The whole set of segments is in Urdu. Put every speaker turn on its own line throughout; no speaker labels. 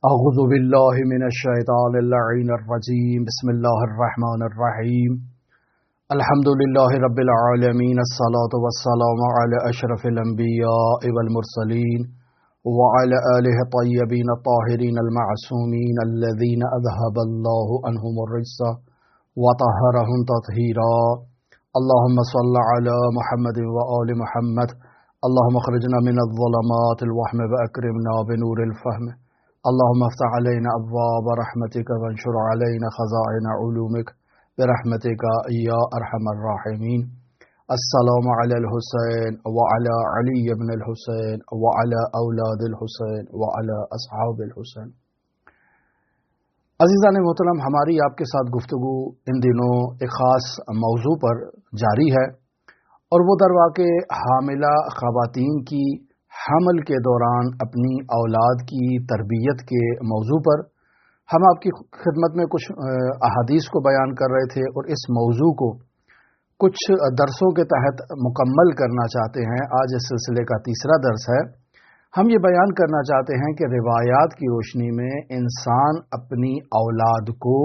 أعوذ بالله من الشيطان اللعين الرجيم بسم الله الرحمن الرحيم الحمد لله رب العالمين الصلاة والسلام على أشرف الأنبياء والمرسلين وعلى آله الطيبين الطاهرين المعصومين الذين أذهب الله عنهم الرجس وطهرهم تطهيرا اللهم صل على محمد وآل محمد اللهم اخرجنا من الظلمات الوهم وأكرمنا بنور الفهم اللهم افتح علينا أبواب رحمتك وانشر علينا خزائن علومك برحمتك يا أرحم الراحمين السلام على الحسين وعلى علي بن الحسين وعلى أولاد الحسين وعلى أصحاب الحسين. عزیزان محترم، ہماری آپ کے ساتھ گفتگو ان دنوں ایک خاص موضوع پر جاری ہے اور وہ درواقع حاملہ خواتین کی حمل کے دوران اپنی اولاد کی تربیت کے موضوع پر ہم آپ کی خدمت میں کچھ احادیث کو بیان کر رہے تھے اور اس موضوع کو کچھ درسوں کے تحت مکمل کرنا چاہتے ہیں. آج اس سلسلے کا تیسرا درس ہے. ہم یہ بیان کرنا چاہتے ہیں کہ روایات کی روشنی میں انسان اپنی اولاد کو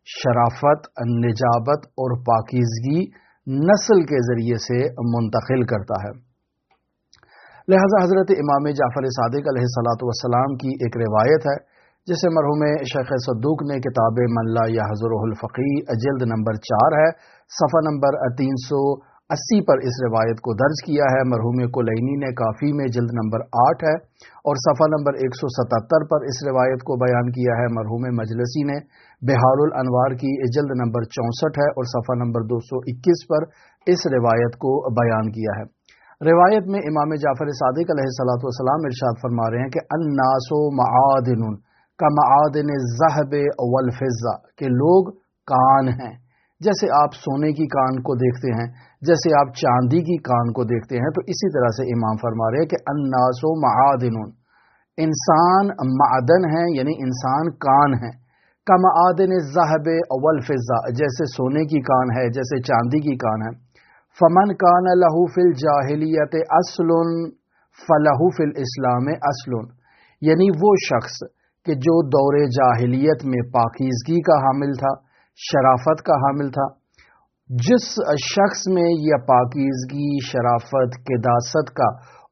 شرافت، نجابت اور پاکیزگی نسل کے ذریعے سے منتقل کرتا ہے. لہذا حضرت امام جعفر صادق علیہ السلام کی ایک روایت ہے جسے مرحوم شیخ صدوق نے کتاب من لا یحضرہ الفقیہ جلد نمبر 4 ہے، صفحہ نمبر 380 پر اس روایت کو درج کیا ہے. مرحوم کلینی نے کافی میں جلد نمبر 8 ہے اور صفحہ نمبر 177 پر اس روایت کو بیان کیا ہے. مرحوم مجلسی نے بحار الانوار کی جلد نمبر 64 ہے اور صفحہ نمبر 221 پر اس روایت کو بیان کیا ہے. روایت میں امام جعفر صادق علیہ السلام ارشاد فرما رہے ہیں کہ الناس معادن کمعادن الذهب والفضہ، کہ لوگ کان ہیں جیسے آپ سونے کی کان کو دیکھتے ہیں، جیسے آپ چاندی کی کان کو دیکھتے ہیں. تو اسی طرح سے امام فرما رہے ہیں کہ الناس معادن، انسان معدن ہیں یعنی انسان کان ہیں. کمعادن الذهب والفضہ، جیسے سونے کی کان ہے، جیسے چاندی کی کان ہے. فمن کان لہ فی الجاہلیت اصل فلہ فی الاسلام اصل، یعنی وہ شخص کہ جو دور جاہلیت میں پاکیزگی کا حامل تھا، شرافت کا حامل تھا، جس شخص میں یہ پاکیزگی، شرافت، قداست کا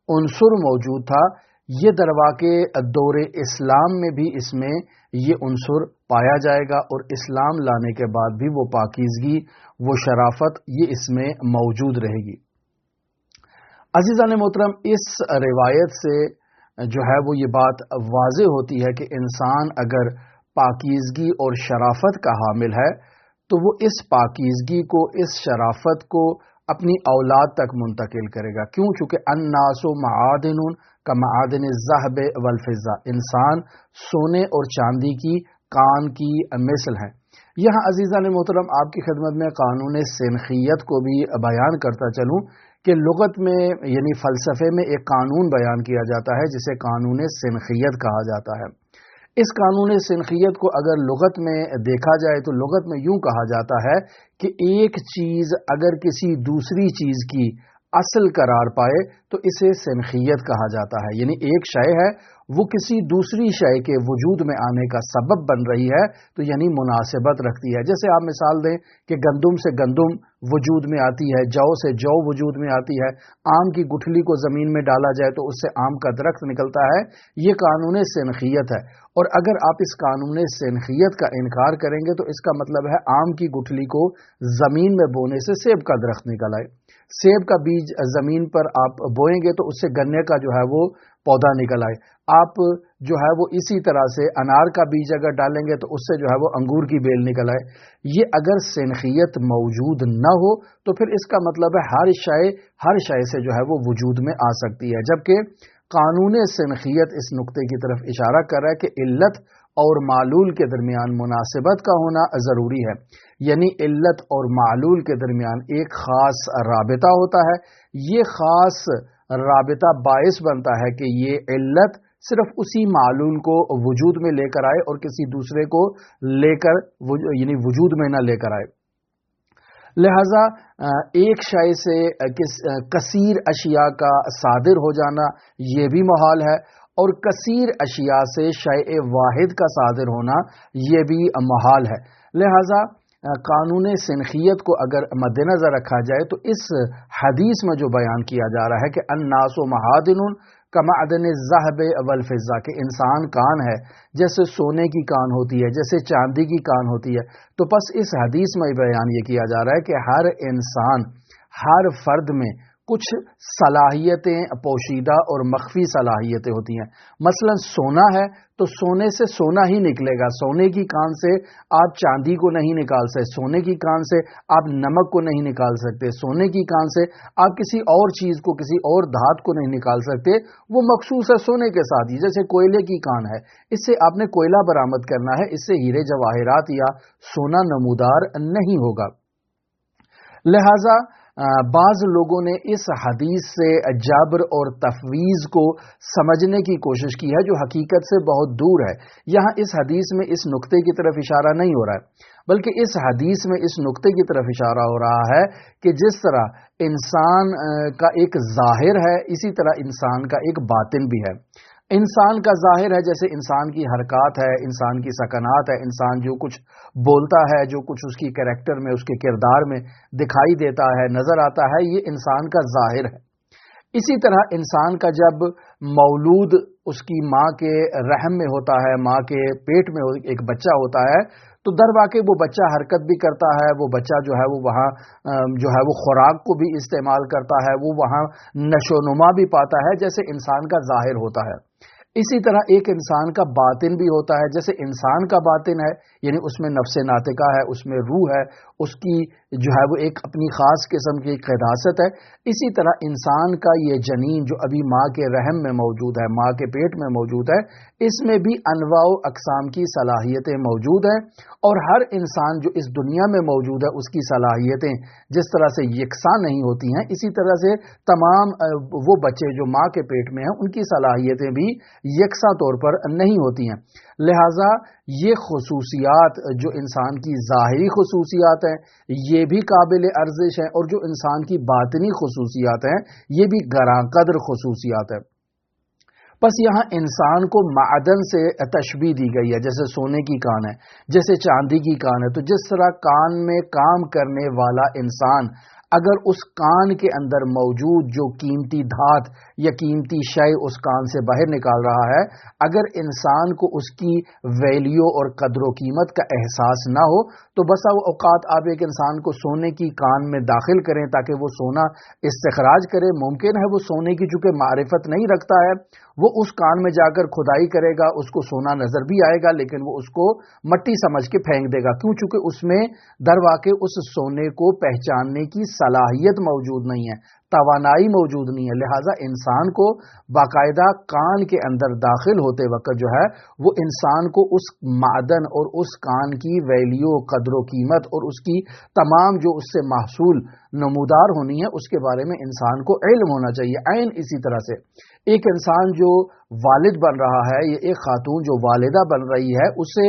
عنصر موجود تھا، یہ درواقع دور اسلام میں بھی اس میں یہ عنصر پایا جائے گا اور اسلام لانے کے بعد بھی وہ پاکیزگی، وہ شرافت یہ اس میں موجود رہے گی. عزیزان محترم، اس روایت سے جو ہے وہ یہ بات واضح ہوتی ہے کہ انسان اگر پاکیزگی اور شرافت کا حامل ہے تو وہ اس پاکیزگی کو، اس شرافت کو اپنی اولاد تک منتقل کرے گا. کیوں؟ چونکہ الناس معادن کمعادن الذهب والفضہ، انسان سونے اور چاندی کی کان کی مثل ہے. یہاں عزیزان محترم آپ کی خدمت میں قانون سنخیت کو بھی بیان کرتا چلوں کہ لغت میں یعنی فلسفے میں ایک قانون بیان کیا جاتا ہے جسے قانون سنخیت کہا جاتا ہے. اس قانون سنخیت کو اگر لغت میں دیکھا جائے تو لغت میں یوں کہا جاتا ہے کہ ایک چیز اگر کسی دوسری چیز کی اصل قرار پائے تو اسے سنخیت کہا جاتا ہے. یعنی ایک شے ہے وہ کسی دوسری شے کے وجود میں آنے کا سبب بن رہی ہے تو یعنی مناسبت رکھتی ہے. جیسے آپ مثال دیں کہ گندم سے گندم وجود میں آتی ہے، جو سے جو وجود میں آتی ہے، آم کی گٹھلی کو زمین میں ڈالا جائے تو اس سے آم کا درخت نکلتا ہے. یہ قانون سنخیت ہے. اور اگر آپ اس قانون سنخیت کا انکار کریں گے تو اس کا مطلب ہے آم کی گٹھلی کو زمین میں بونے سے سیب کا درخت نکل آئے، سیب کا بیج زمین پر آپ بوئیں گے تو اس سے گنے کا جو ہے وہ پودا نکل آئے. آپ جو ہے وہ اسی طرح سے انار کا بیج اگر ڈالیں گے تو اس سے جو ہے وہ انگور کی بیل نکل آئے. یہ اگر سنخیت موجود نہ ہو تو پھر اس کا مطلب ہے ہر شے سے جو ہے وہ وجود میں آ سکتی ہے. جبکہ قانون سنخیت اس نقطے کی طرف اشارہ کر رہا ہے کہ علت اور معلول کے درمیان مناسبت کا ہونا ضروری ہے. یعنی علت اور معلول کے درمیان ایک خاص رابطہ ہوتا ہے. یہ خاص رابطہ باعث بنتا ہے کہ یہ علت صرف اسی معلول کو وجود میں لے کر آئے اور کسی دوسرے کو لے کر یعنی وجود میں نہ لے کر آئے. لہذا ایک شے سے کثیر اشیاء کا صادر ہو جانا یہ بھی محال ہے اور کثیر اشیاء سے شیء واحد کا صادر ہونا یہ بھی محال ہے۔ لہذا قانون سنخیت کو اگر مد نظر رکھا جائے تو اس حدیث میں جو بیان کیا جا رہا ہے کہ الناس معادن کمعدن الذهب والفضہ، کہ انسان کان ہے جیسے سونے کی کان ہوتی ہے، جیسے چاندی کی کان ہوتی ہے، تو بس اس حدیث میں بیان یہ کیا جا رہا ہے کہ ہر انسان، ہر فرد میں کچھ صلاحیتیں پوشیدہ اور مخفی صلاحیتیں ہوتی ہیں۔ مثلا سونا ہے تو سونے سے سونا ہی نکلے گا، سونے کی کان سے آپ چاندی کو نہیں نکال سکتے، سونے کی کان سے آپ نمک کو نہیں نکال سکتے، سونے کی کان سے آپ کسی اور چیز کو، کسی اور دھات کو نہیں نکال سکتے، وہ مخصوص ہے سونے کے ساتھ ہی۔ جیسے کوئلے کی کان ہے، اس سے آپ نے کوئلہ برآمد کرنا ہے، اس سے ہیرے جواہرات یا سونا نمودار نہیں ہوگا۔ لہذا بعض لوگوں نے اس حدیث سے جبر اور تفویض کو سمجھنے کی کوشش کی ہے جو حقیقت سے بہت دور ہے۔ یہاں اس حدیث میں اس نقطے کی طرف اشارہ نہیں ہو رہا ہے، بلکہ اس حدیث میں اس نقطے کی طرف اشارہ ہو رہا ہے کہ جس طرح انسان کا ایک ظاہر ہے، اسی طرح انسان کا ایک باطن بھی ہے۔ انسان کا ظاہر ہے جیسے انسان کی حرکات ہے، انسان کی سکنات ہے، انسان جو کچھ بولتا ہے، جو کچھ اس کی کریکٹر میں، اس کے کردار میں دکھائی دیتا ہے، نظر آتا ہے، یہ انسان کا ظاہر ہے۔ اسی طرح انسان کا جب مولود اس کی ماں کے رحم میں ہوتا ہے، ماں کے پیٹ میں ایک بچہ ہوتا ہے، تو در واقع وہ بچہ حرکت بھی کرتا ہے، وہ بچہ جو ہے وہ وہاں جو ہے وہ خوراک کو بھی استعمال کرتا ہے، وہ وہاں نشو و نما بھی پاتا ہے جیسے انسان کا ظاہر ہوتا ہے۔ اسی طرح ایک انسان کا باطن بھی ہوتا ہے، جیسے انسان کا باطن ہے یعنی اس میں نفس ناطقہ ہے، اس میں روح ہے، اس کی جو ہے وہ ایک اپنی خاص قسم کی قداست ہے۔ اسی طرح انسان کا یہ جنین جو ابھی ماں کے رحم میں موجود ہے، ماں کے پیٹ میں موجود ہے، اس میں بھی انواع و اقسام کی صلاحیتیں موجود ہیں، اور ہر انسان جو اس دنیا میں موجود ہے اس کی صلاحیتیں جس طرح سے یکساں نہیں ہوتی ہیں، اسی طرح سے تمام وہ بچے جو ماں کے پیٹ میں ہیں ان کی صلاحیتیں بھی یکساں طور پر نہیں ہوتی ہیں۔ لہٰذا یہ خصوصیات جو انسان کی ظاہری خصوصیات ہیں یہ بھی قابل ارزش ہیں، اور جو انسان کی باطنی خصوصیات ہیں یہ بھی گراں قدر خصوصیات ہیں۔ بس یہاں انسان کو معدن سے تشبیہ دی گئی ہے، جیسے سونے کی کان ہے، جیسے چاندی کی کان ہے، تو جس طرح کان میں کام کرنے والا انسان اگر اس کان کے اندر موجود جو قیمتی دھات یا قیمتی شے اس کان سے باہر نکال رہا ہے، اگر انسان کو اس کی ویلیو اور قدر و قیمت کا احساس نہ ہو تو بسا اوقات آپ ایک انسان کو سونے کی کان میں داخل کریں تاکہ وہ سونا استخراج کرے، ممکن ہے وہ سونے کی چونکہ معرفت نہیں رکھتا ہے، وہ اس کان میں جا کر کھدائی کرے گا، اس کو سونا نظر بھی آئے گا لیکن وہ اس کو مٹی سمجھ کے پھینک دے گا، کیوں؟ چونکہ اس میں در واقع اس سونے کو پہچاننے کی صلاحیت موجود نہیں ہے، توانائی موجود نہیں ہے۔ لہٰذا انسان کو باقاعدہ کان کے اندر داخل ہوتے وقت جو ہے وہ انسان کو اس معدن اور اس کان کی ویلیو، قدر و قیمت اور اس کی تمام جو اس سے محصول نمودار ہونی ہے اس کے بارے میں انسان کو علم ہونا چاہیے۔ عین اسی طرح سے ایک انسان جو والد بن رہا ہے یا ایک خاتون جو والدہ بن رہی ہے، اسے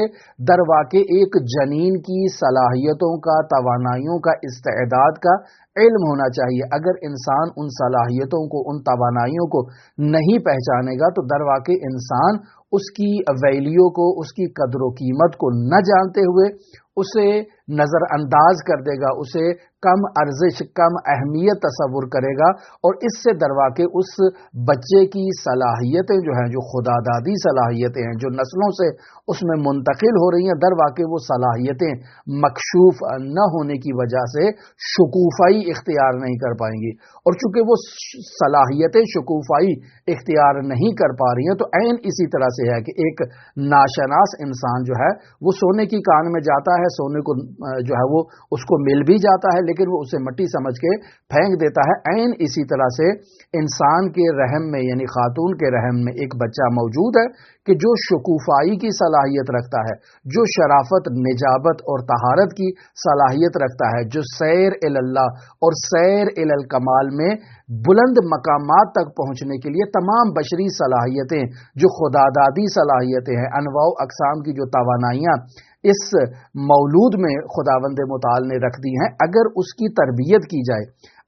در واقع ایک جنین کی صلاحیتوں کا، توانائیوں کا، استعداد کا علم ہونا چاہیے۔ اگر انسان ان صلاحیتوں کو، ان توانائیوں کو نہیں پہچانے گا تو در واقع انسان اس کی ویلیو کو، اس کی قدر و قیمت کو نہ جانتے ہوئے اسے نظر انداز کر دے گا، اسے کم ارزش، کم اہمیت تصور کرے گا، اور اس سے در واقع اس بچے کی صلاحیتیں جو ہیں، جو خدا دادی صلاحیتیں ہیں، جو نسلوں سے اس میں منتقل ہو رہی ہیں، در واقع وہ صلاحیتیں مکشوف نہ ہونے کی وجہ سے شکوفائی اختیار نہیں کر پائیں گی، اور چونکہ وہ صلاحیتیں شکوفائی اختیار نہیں کر پا رہی ہیں تو عین اسی طرح سے ہے کہ ایک ناشناس انسان جو ہے وہ سونے کی کان میں جاتا ہے، سونے کو جو ہے وہ اس کو مل بھی جاتا ہے لیکن وہ اسے مٹی سمجھ کے پھینک دیتا ہے۔ عین اسی طرح سے انسان کے رحم میں یعنی خاتون کے رحم میں ایک بچہ موجود ہے کہ جو شکوفائی کی صلاحیت رکھتا ہے، جو شرافت، نجابت اور طہارت کی صلاحیت رکھتا ہے، جو سیر اللہ اور سیر الکمال میں بلند مقامات تک پہنچنے کے لیے تمام بشری صلاحیتیں جو خدا دادی صلاحیتیں ہیں، انواع و اقسام کی جو توانائیاں اس مولود میں خداوند متعال نے رکھ دی ہیں، اگر اس کی تربیت کی جائے،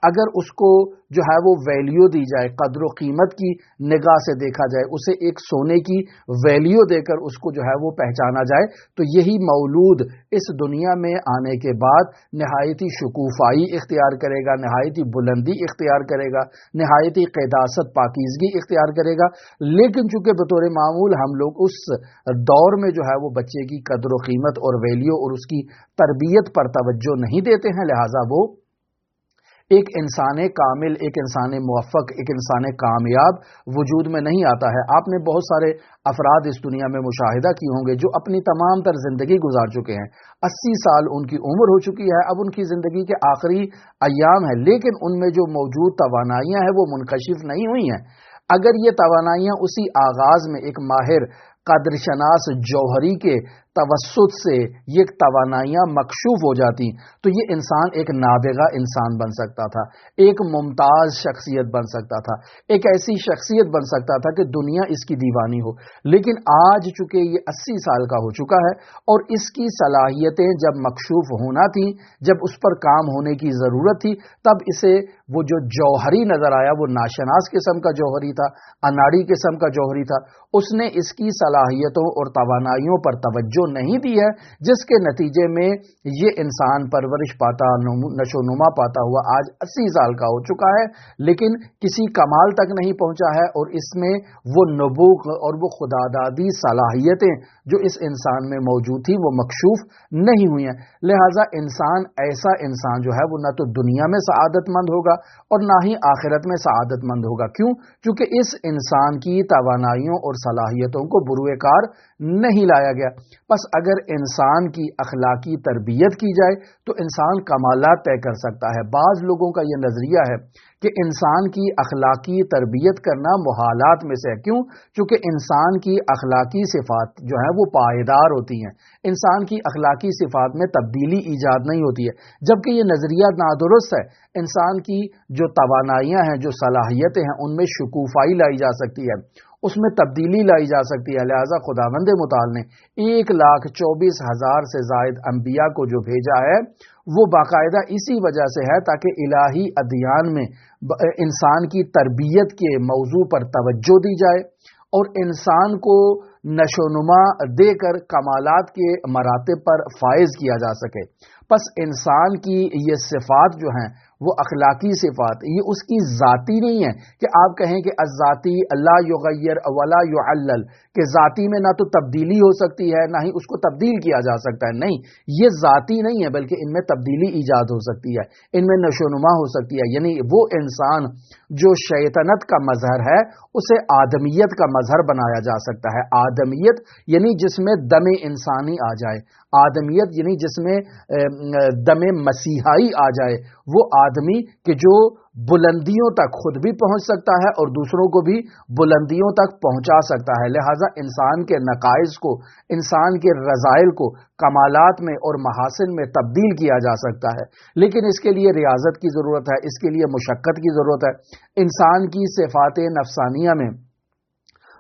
اگر اس کو جو ہے وہ ویلیو دی جائے، قدر و قیمت کی نگاہ سے دیکھا جائے، اسے ایک سونے کی ویلیو دے کر اس کو جو ہے وہ پہچانا جائے، تو یہی مولود اس دنیا میں آنے کے بعد نہایتی شکوفائی اختیار کرے گا، نہایتی بلندی اختیار کرے گا، نہایتی قداست پاکیزگی اختیار کرے گا۔ لیکن چونکہ بطور معمول ہم لوگ اس دور میں جو ہے وہ بچے کی قدر و قیمت اور ویلیو اور اس کی تربیت پر توجہ نہیں دیتے ہیں، لہٰذا وہ ایک انسان کامل، ایک انسان موفق، ایک انسان کامیاب وجود میں نہیں آتا ہے۔ آپ نے بہت سارے افراد اس دنیا میں مشاہدہ کیے ہوں گے جو اپنی تمام تر زندگی گزار چکے ہیں، 80 سال ان کی عمر ہو چکی ہے، اب ان کی زندگی کے آخری ایام ہیں، لیکن ان میں جو موجود توانائیاں ہیں وہ منکشف نہیں ہوئی ہیں۔ اگر یہ توانائیاں اسی آغاز میں ایک ماہر قدر شناس جوہری کے توسط سے یہ توانائیاں مکشوف ہو جاتی تو یہ انسان ایک نابغہ انسان بن سکتا تھا، ایک ممتاز شخصیت بن سکتا تھا، ایک ایسی شخصیت بن سکتا تھا کہ دنیا اس کی دیوانی ہو۔ لیکن آج چونکہ یہ 80 سال کا ہو چکا ہے اور اس کی صلاحیتیں جب مکشوف ہونا تھیں، جب اس پر کام ہونے کی ضرورت تھی، تب اسے وہ جو جوہری نظر آیا وہ ناشناس قسم کا جوہری تھا، اناڑی قسم کا جوہری تھا۔ اس نے اس کی صلاحیتوں اور توانائیوں پر توجہ نہیں دی ہے، جس کے نتیجے میں یہ انسان پرورش پاتا، نشو نما پاتا ہوا آج 80 سال کا ہو چکا ہے، لیکن کسی کمال تک نہیں پہنچا ہے، اور اس میں وہ نبوغ اور وہ خدادادی صلاحیتیں جو اس انسان میں موجود تھی وہ مکشوف نہیں ہوئی ہیں۔ لہٰذا ایسا انسان جو ہے وہ نہ تو دنیا میں سعادت مند ہوگا اور نہ ہی آخرت میں سعادت مند ہوگا۔ کیوں؟ چونکہ اس انسان کی توانائیوں اور صلاحیتوں کو بروئے کار نہیں لایا گیا۔ پس اگر انسان کی اخلاقی تربیت کی جائے تو انسان کمالات طے کر سکتا ہے۔ بعض لوگوں کا یہ نظریہ ہے کہ انسان کی اخلاقی تربیت کرنا محالات میں سے ہے۔ کیوں؟ چونکہ انسان کی اخلاقی صفات جو ہیں وہ پائیدار ہوتی ہیں، انسان کی اخلاقی صفات میں تبدیلی ایجاد نہیں ہوتی ہے، جبکہ یہ نظریہ نادرست ہے۔ انسان کی جو توانائیاں ہیں، جو صلاحیتیں ہیں، ان میں شکوفائی لائی جا سکتی ہے، اس میں تبدیلی لائی جا سکتی ہے۔ لہٰذا خداوند متعال نے 1,24,000 سے زائد انبیاء کو جو بھیجا ہے وہ باقاعدہ اسی وجہ سے ہے تاکہ الہی ادیان میں انسان کی تربیت کے موضوع پر توجہ دی جائے اور انسان کو نشو نما دے کر کمالات کے مراتب پر فائز کیا جا سکے۔ پس انسان کی یہ صفات جو ہیں وہ اخلاقی صفات، یہ اس کی ذاتی نہیں ہے کہ آپ کہیں کہ الذاتی لا یغیر ولا یعلل، کہ ذاتی میں نہ تو تبدیلی ہو سکتی ہے نہ ہی اس کو تبدیل کیا جا سکتا ہے۔ نہیں، یہ ذاتی نہیں ہے بلکہ ان میں تبدیلی ایجاد ہو سکتی ہے، ان میں نشو نما ہو سکتی ہے۔ یعنی وہ انسان جو شیطنت کا مظہر ہے اسے آدمیت کا مظہر بنایا جا سکتا ہے۔ آدمیت یعنی جس میں دم انسانی آ جائے، آدمیت یعنی جس میں دم مسیحائی آ جائے، وہ آدمی کہ جو بلندیوں تک خود بھی پہنچ سکتا ہے اور دوسروں کو بھی بلندیوں تک پہنچا سکتا ہے۔ لہٰذا انسان کے نقائص کو، انسان کے رذائل کو کمالات میں اور محاسن میں تبدیل کیا جا سکتا ہے، لیکن اس کے لیے ریاضت کی ضرورت ہے، اس کے لیے مشقت کی ضرورت ہے۔ انسان کی صفات نفسانیہ میں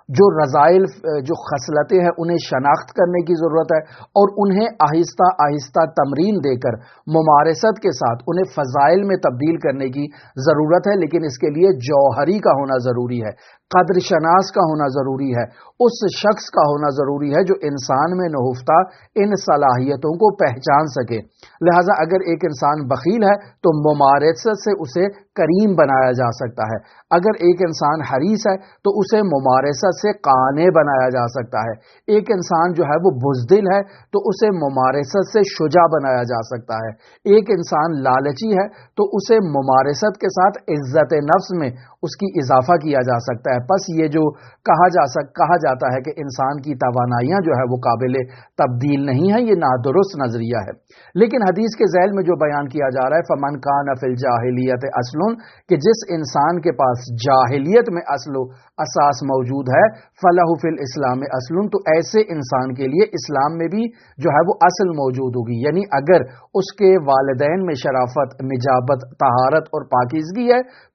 جو رذائل، جو خصلتیں ہیں انہیں شناخت کرنے کی ضرورت ہے اور انہیں آہستہ آہستہ تمرین دے کر ممارست کے ساتھ انہیں فضائل میں تبدیل کرنے کی ضرورت ہے، لیکن اس کے لیے جوہری کا ہونا ضروری ہے، قدر شناس کا ہونا ضروری ہے، اس شخص کا ہونا ضروری ہے جو انسان میں نہفتہ ان صلاحیتوں کو پہچان سکے۔ لہٰذا اگر ایک انسان بخیل ہے تو ممارست سے اسے کریم بنایا جا سکتا ہے، اگر ایک انسان حریص ہے تو اسے ممارست سے قانع بنایا جا سکتا ہے، ایک انسان جو ہے وہ بزدل ہے تو اسے ممارست سے شجاع بنایا جا سکتا ہے، ایک انسان لالچی ہے تو اسے ممارست کے ساتھ عزت نفس میں اس کی اضافہ کیا جا سکتا ہے۔ پس یہ جو کہا جاتا ہے کہ انسان کی توانائیاں جو ہے وہ قابل تبدیل نہیں ہے، یہ نادرست نظریہ ہے۔ لیکن حدیث کے ذیل میں جو بیان کیا جا رہا ہے فمن کان فی الجاہلیت اصل، کہ جس انسان کے پاس جاہلیت میں اصل و اساس موجود ہے، فلہ فی الاسلام اصل، تو ایسے انسان کے لیے اسلام میں بھی جو ہے وہ اصل موجود ہوگی۔ یعنی اگر اس کے والدین میں شرافت، نجابت، طہارت اور پاکیزگی ہے